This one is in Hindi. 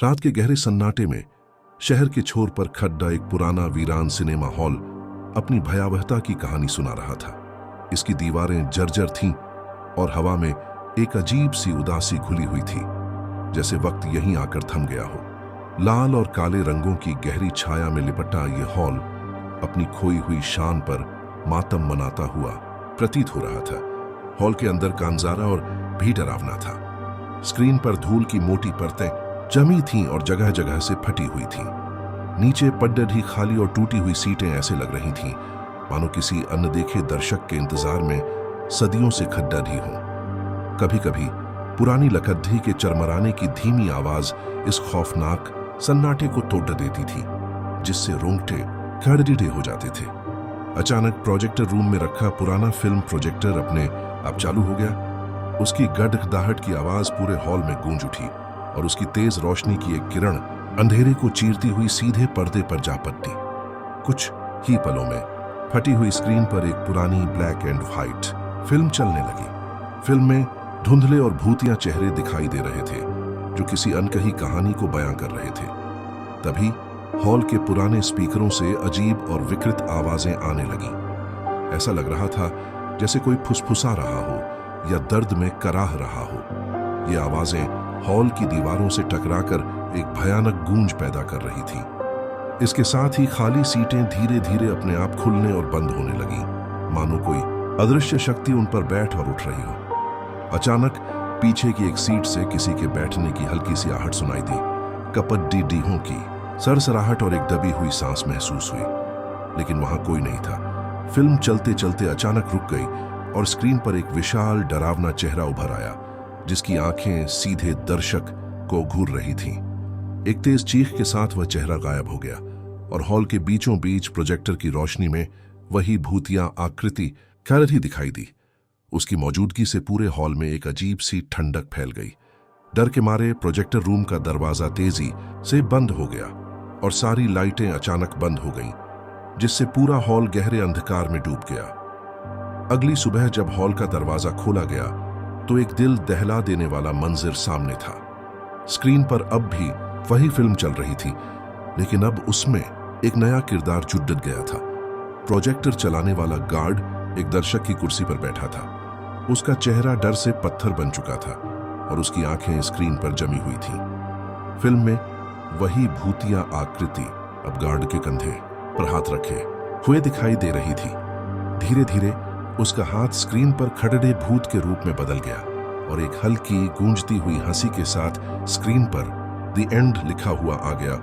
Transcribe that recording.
रात के गहरे सन्नाटे में शहर के छोर पर खड्डा एक पुराना वीरान सिनेमा हॉल अपनी भयावहता की कहानी सुना रहा था। इसकी दीवारें जर्जर थीं और हवा में एक अजीब सी उदासी घुली हुई थी, जैसे वक्त यहीं आकर थम गया हो। लाल और काले रंगों की गहरी छाया में लिपटा ये हॉल अपनी खोई हुई शान पर मातम मनाता हुआ प्रतीत हो रहा था। हॉल के अंदर का अंजारा और भी डरावना था। स्क्रीन पर धूल की मोटी परतें जमी थीं और जगह जगह से फटी हुई थीं। नीचे पड्डढ़ी खाली और टूटी हुई सीटें ऐसे लग रही थीं मानो किसी अनदेखे दर्शक के इंतजार में सदियों से खड्डढ़ी हों। कभी कभी पुरानी लकड़ी के चरमराने की धीमी आवाज इस खौफनाक सन्नाटे को तोड़ देती थी, जिससे रोंगटे खड़े हो जाते थे। अचानक प्रोजेक्टर रूम में रखा पुराना फिल्म प्रोजेक्टर अपने आप चालू हो गया। उसकी गड़गड़ाहट की आवाज पूरे हॉल में गूंज उठी और उसकी तेज रोशनी की एक किरण अंधेरे को चीरती हुई सीधे पर्दे पर जा पड़ती। कुछ ही पलों में फटी हुई स्क्रीन पर एक पुरानी ब्लैक एंड व्हाइट फिल्म चलने लगी। फिल्म में धुंधले और भूतिया चेहरे दिखाई दे रहे थे जो किसी अनकही कहानी को बयां कर रहे थे। तभी हॉल के पुराने स्पीकरों से अजीब और विकृत आवाजें आने लगी। ऐसा लग रहा था जैसे कोई फुसफुसा रहा हो या दर्द में कराह रहा हो। ये आवाजें हॉल की दीवारों से टकराकर एक भयानक गूंज पैदा कर रही थी। इसके साथ ही खाली सीटें धीरे धीरे अपने आप खुलने और बंद होने लगी, मानो कोई अदृश्य शक्ति उन पर बैठ और उठ रही हो। अचानक पीछे की एक सीट से किसी के बैठने की हल्की सी आहट सुनाई दी। कपड्डी डीहों की सरसराहट और एक दबी हुई सांस महसूस हुई, लेकिन वहां कोई नहीं था। फिल्म चलते चलते अचानक रुक गई और स्क्रीन पर एक विशाल डरावना चेहरा उभर आया, जिसकी आंखें सीधे दर्शक को घूर रही थीं। एक तेज चीख के साथ वह चेहरा गायब हो गया और हॉल के बीचों बीच प्रोजेक्टर की रोशनी में वही भूतिया आकृति खड़ी दिखाई दी। उसकी मौजूदगी से पूरे हॉल में एक अजीब सी ठंडक फैल गई। डर के मारे प्रोजेक्टर रूम का दरवाजा तेजी से बंद हो गया और सारी लाइटें अचानक बंद हो गईं, जिससे पूरा हॉल गहरे अंधकार में डूब गया। अगली सुबह जब हॉल का दरवाजा खोला गया तो एक दिल दहला देने वाला मंजर सामने था। स्क्रीन पर अब भी वही फिल्म चल रही थी, लेकिन अब उसमें एक नया किरदार जुड़ गया था। प्रोजेक्टर चलाने वाला गार्ड एक दर्शक की कुर्सी पर बैठा था। उसका चेहरा डर से पत्थर बन चुका था और उसकी आंखें स्क्रीन पर जमी हुई थीं। फिल्म में वही भूतिया आकृति अब गार्ड के कंधे पर हाथ रखे हुए दिखाई दे रही थी। धीरे धीरे उसका हाथ स्क्रीन पर खड़े भूत के रूप में बदल गया और एक हल्की गूंजती हुई हंसी के साथ स्क्रीन पर द एंड लिखा हुआ आ गया